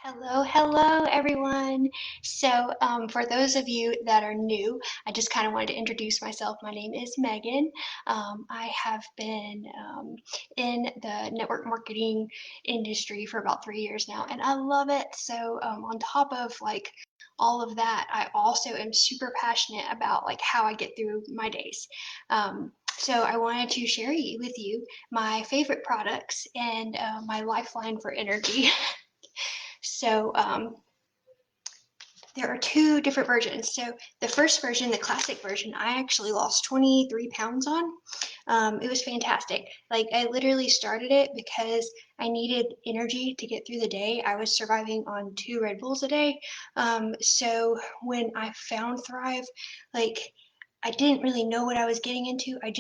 Hello everyone. For those of you that are new, I just kind of wanted to introduce myself. My name is Megan. I have been in the network marketing industry for about 3 years now, and I love it. On top of all of that, I also am super passionate about how I get through my days. So I wanted to share with you my favorite products and my lifeline for energy. So there are two different versions. So the first version, the classic version, I actually lost 23 pounds on. It was fantastic. I literally started it because I needed energy to get through the day. I was surviving on 2 Red Bulls a day. So when I found Thrive, I didn't really know what I was getting into. I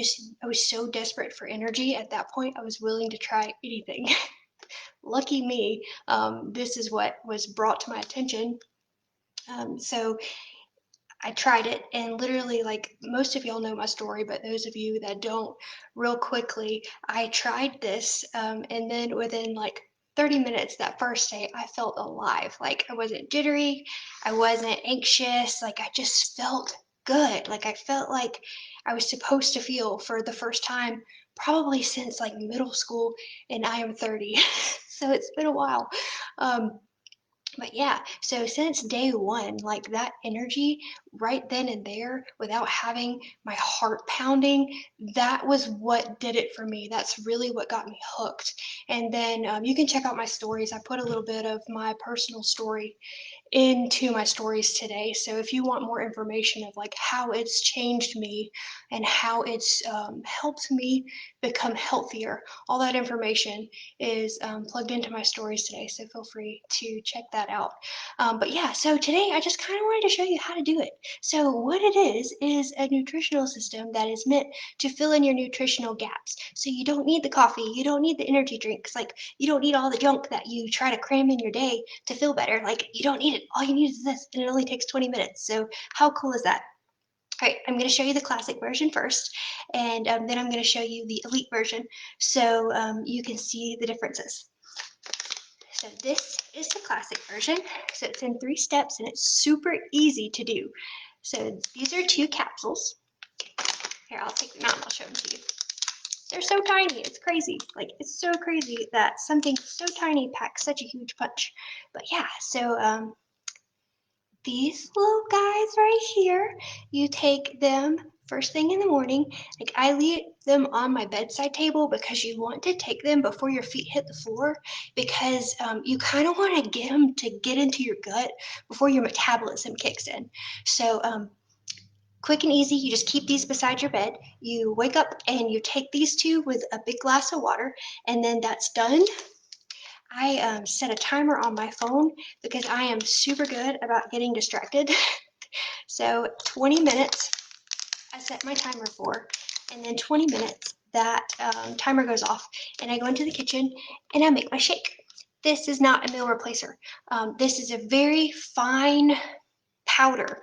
was so desperate for energy at that point. I was willing to try anything. Lucky me, this is what was brought to my attention. So I tried it, and literally, most of y'all know my story, but those of you that don't, real quickly, I tried this, and then within 30 minutes that first day, I felt alive. I wasn't jittery, I wasn't anxious, I just felt good. I felt like I was supposed to feel for the first time, probably since middle school, and I am 30. So it's been a while. But yeah, so since day one, that energy right then and there, without having my heart pounding, that was what did it for me. That's really what got me hooked. And then you can check out my stories. I put a little bit of my personal story into my stories today. So if you want more information of how it's changed me and how it's helped me become healthier, all that information is plugged into my stories today. So feel free to check that out. But yeah, so today I just kind of wanted to show you how to do it. So what it is a nutritional system that is meant to fill in your nutritional gaps. So you don't need the coffee, you don't need the energy drinks, you don't need all the junk that you try to cram in your day to feel better. You don't need it. All you need is this, and it only takes 20 minutes. So how cool is that? All right, I'm going to show you the classic version first, and then I'm going to show you the elite version so you can see the differences. So this is the classic version. So it's in 3 steps, and it's super easy to do. So these are 2 capsules. Here, I'll take them out and I'll show them to you. They're so tiny, it's crazy. It's so crazy that something so tiny packs such a huge punch. But yeah, so these little guys right here, you take them first thing in the morning. I leave them on my bedside table because you want to take them before your feet hit the floor, because you kind of want to get them to get into your gut before your metabolism kicks in. So quick and easy, you just keep these beside your bed. You wake up and you take these 2 with a big glass of water, and then that's done. I set a timer on my phone because I am super good about getting distracted. So 20 minutes I set my timer for, and then 20 minutes that timer goes off, and I go into the kitchen and I make my shake. This is not a meal replacer. This is a very fine powder.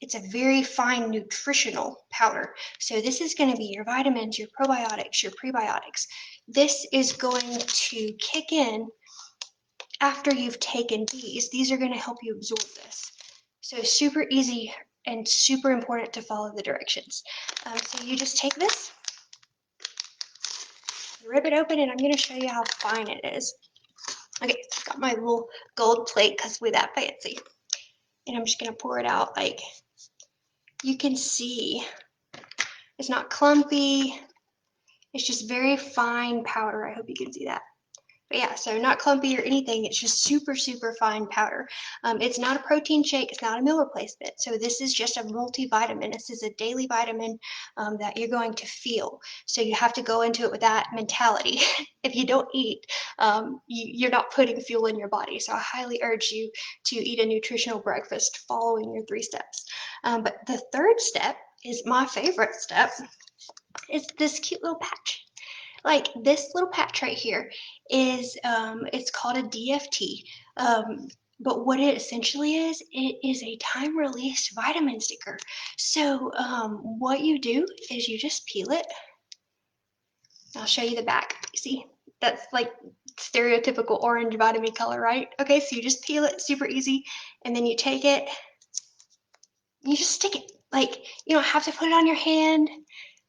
It's a very fine nutritional powder. So this is going to be your vitamins, your probiotics, your prebiotics. This is going to kick in after you've taken these. These are going to help you absorb this. So super easy and super important to follow the directions. So you just take this, rip it open, and I'm going to show you how fine it is. Okay, so I've got my little gold plate because we're that fancy. And I'm just going to pour it out. You can see it's not clumpy. It's just very fine powder. I hope you can see that. But yeah, so not clumpy or anything. It's just super, super fine powder. It's not a protein shake. It's not a meal replacement. So this is just a multivitamin. This is a daily vitamin that you're going to feel. So you have to go into it with that mentality. If you don't eat, you're not putting fuel in your body. So I highly urge you to eat a nutritional breakfast following your 3 steps. But the 3rd step is my favorite step. It's this cute little patch. This little patch right here is it's called a DFT. But what it essentially is, it is a time release vitamin sticker. So what you do is you just peel it. I'll show you the back. See, that's stereotypical orange vitamin color, right? Okay, so you just peel it, super easy, and then you take it, you just stick it. Like, you don't have to put it on your hand.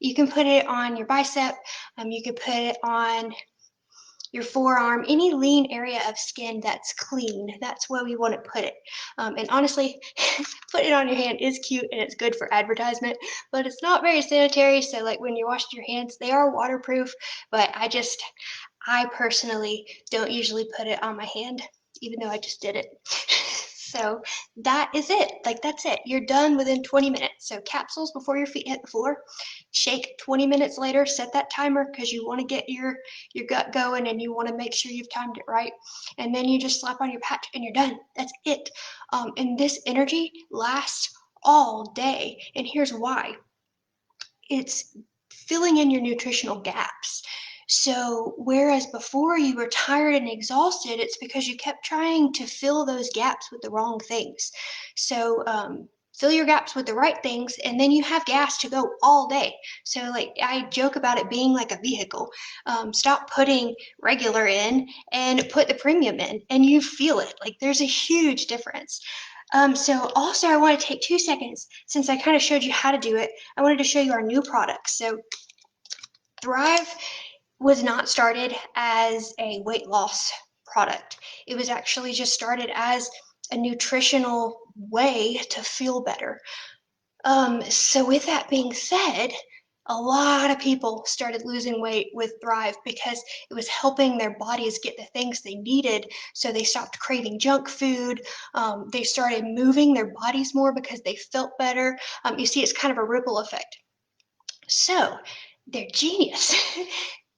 You can put it on your bicep. You can put it on your forearm, any lean area of skin that's clean. That's where we want to put it. And honestly, putting it on your hand is cute and it's good for advertisement, but it's not very sanitary. So like when you wash your hands, they are waterproof, but I personally don't usually put it on my hand, even though I just did it. So that is it. Like, that's it. You're done within 20 minutes. So capsules before your feet hit the floor. Shake 20 minutes later. Set that timer because you want to get your gut going and you want to make sure you've timed it right. And then you just slap on your patch and you're done. That's it. And this energy lasts all day. And here's why. It's filling in your nutritional gaps. So, whereas before you were tired and exhausted, it's because you kept trying to fill those gaps with the wrong things. So, fill your gaps with the right things, and then you have gas to go all day. So, like, I joke about it being like a vehicle. Stop putting regular in and put the premium in, and you feel it. Like, there's a huge difference. So also I want to take 2 seconds, since I kind of showed you how to do it, I wanted to show you our new products. So Thrive was not started as a weight loss product. It was actually just started as a nutritional way to feel better. So with that being said, a lot of people started losing weight with Thrive because it was helping their bodies get the things they needed. So they stopped craving junk food. They started moving their bodies more because they felt better. You see, it's kind of a ripple effect. So they're genius.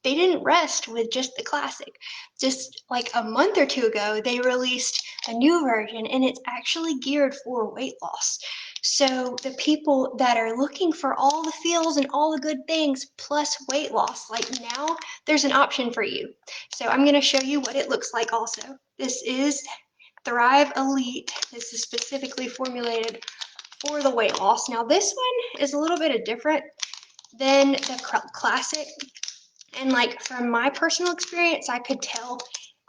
They didn't rest with just the classic. Just like a month or two ago, they released a new version and it's actually geared for weight loss. So the people that are looking for all the feels and all the good things plus weight loss, like now there's an option for you. So I'm going to show you what it looks like also. This is Thrive Elite. This is specifically formulated for the weight loss. Now this one is a little bit different than the classic. And like from my personal experience, I could tell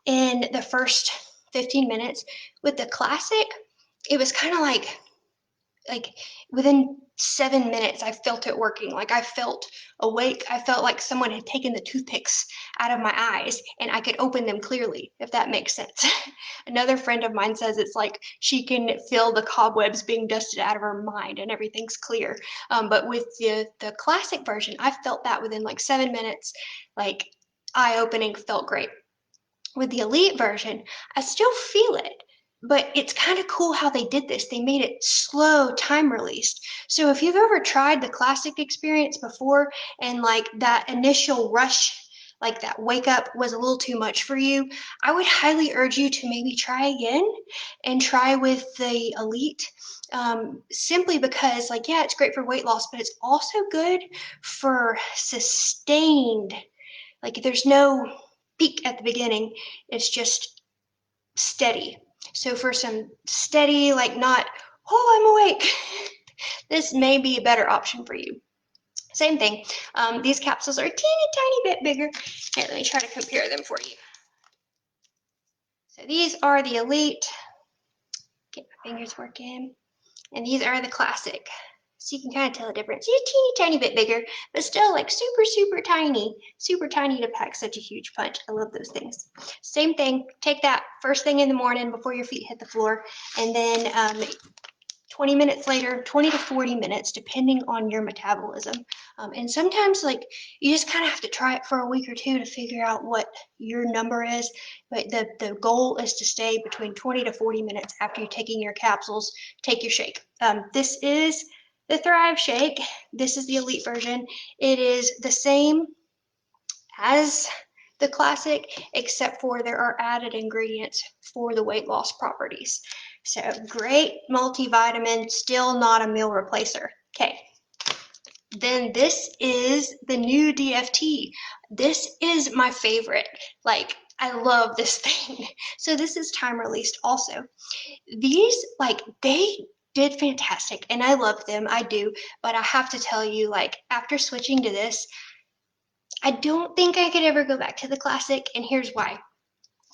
in the first 15 minutes with the classic, it was kind of like within 7 minutes, I felt it working. Like I felt awake. I felt like someone had taken the toothpicks out of my eyes and I could open them clearly, if that makes sense. Another friend of mine says it's like she can feel the cobwebs being dusted out of her mind and everything's clear. But with the classic version, I felt that within like 7 minutes, like eye-opening, felt great. With the elite version, I still feel it, but it's kind of cool how they did this. They made it slow, time released. So if you've ever tried the classic experience before and like that initial rush, like that wake up was a little too much for you, I would highly urge you to maybe try again and try with the elite. Simply because, like, yeah, it's great for weight loss, but it's also good for sustained, like there's no peak at the beginning, it's just steady. So for some steady, like not, oh, I'm awake, this may be a better option for you. Same thing. These capsules are a teeny tiny bit bigger. Here, let me try to compare them for you. So these are the Elite. Get my fingers working. And these are the Classic. So you can kind of tell the difference. It's a teeny tiny bit bigger, but still like super, super tiny. Super tiny to pack such a huge punch. I love those things. Same thing. Take that first thing in the morning before your feet hit the floor. And then 20 minutes later, 20 to 40 minutes, depending on your metabolism. And sometimes like you just kind of have to try it for a week or two to figure out what your number is. But the goal is to stay between 20 to 40 minutes after you're taking your capsules, take your shake. This is the Thrive Shake. This is the Elite version. It is the same as the classic, except for there are added ingredients for the weight loss properties. So great multivitamin, still not a meal replacer. Okay. Then this is the new DFT. This is my favorite. Like, I love this thing. So this is time released also. These, like, they did fantastic and I love them. I do. But I have to tell you, like, after switching to this, I don't think I could ever go back to the classic, and here's why.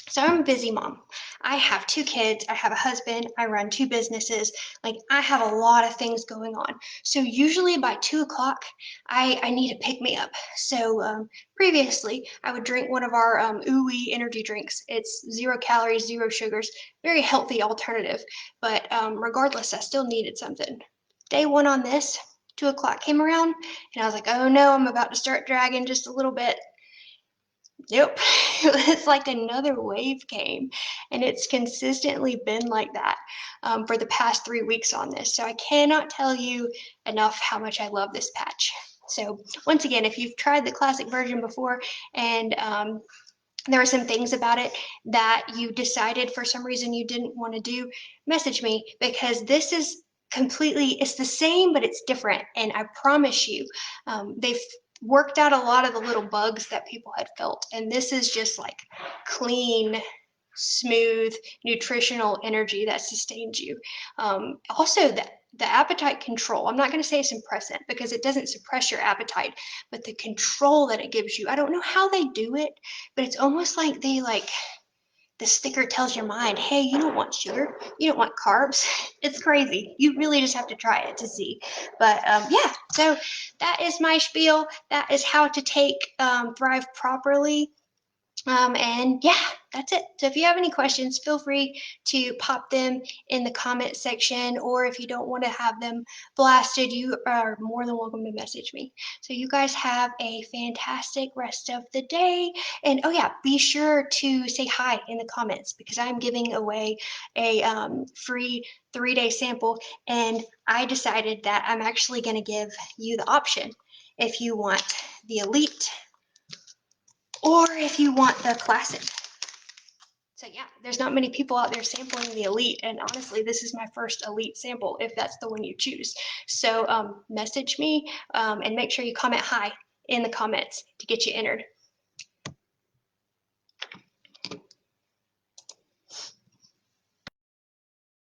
So I'm a busy mom. I have two kids, I have a husband, I run two businesses. Like I have a lot of things going on. So usually by 2 o'clock, I need to pick me up. So previously, I would drink one of our ooey energy drinks. It's 0 calories, zero sugars, very healthy alternative. But regardless, I still needed something. Day one on this, 2 o'clock came around, and I was like, oh no, I'm about to start dragging just a little bit. Yep. It's like another wave came, and it's consistently been like that for the past 3 weeks on this. So I cannot tell you enough how much I love this patch. So once again, if you've tried the classic version before and there are some things about it that you decided for some reason you didn't want to do, message me because this is completely, it's the same, but it's different. And I promise you, they've worked out a lot of the little bugs that people had felt. And this is just like clean, smooth, nutritional energy that sustains you. Also, the appetite control. I'm not going to say suppressant because it doesn't suppress your appetite, but the control that it gives you. I don't know how they do it, but it's almost like they like the sticker tells your mind, hey, you don't want sugar, you don't want carbs. It's crazy. You really just have to try it to see. But yeah, so that is my spiel. That is how to take Thrive properly. And yeah, that's it. So if you have any questions, feel free to pop them in the comment section, or if you don't want to have them blasted, you are more than welcome to message me. So you guys have a fantastic rest of the day. And oh yeah, be sure to say hi in the comments because I'm giving away a free 3-day sample. And I decided that I'm actually going to give you the option if you want the elite or if you want the classic. So yeah, there's not many people out there sampling the elite, and honestly, this is my first elite sample if that's the one you choose. So message me and make sure you comment hi in the comments to get you entered.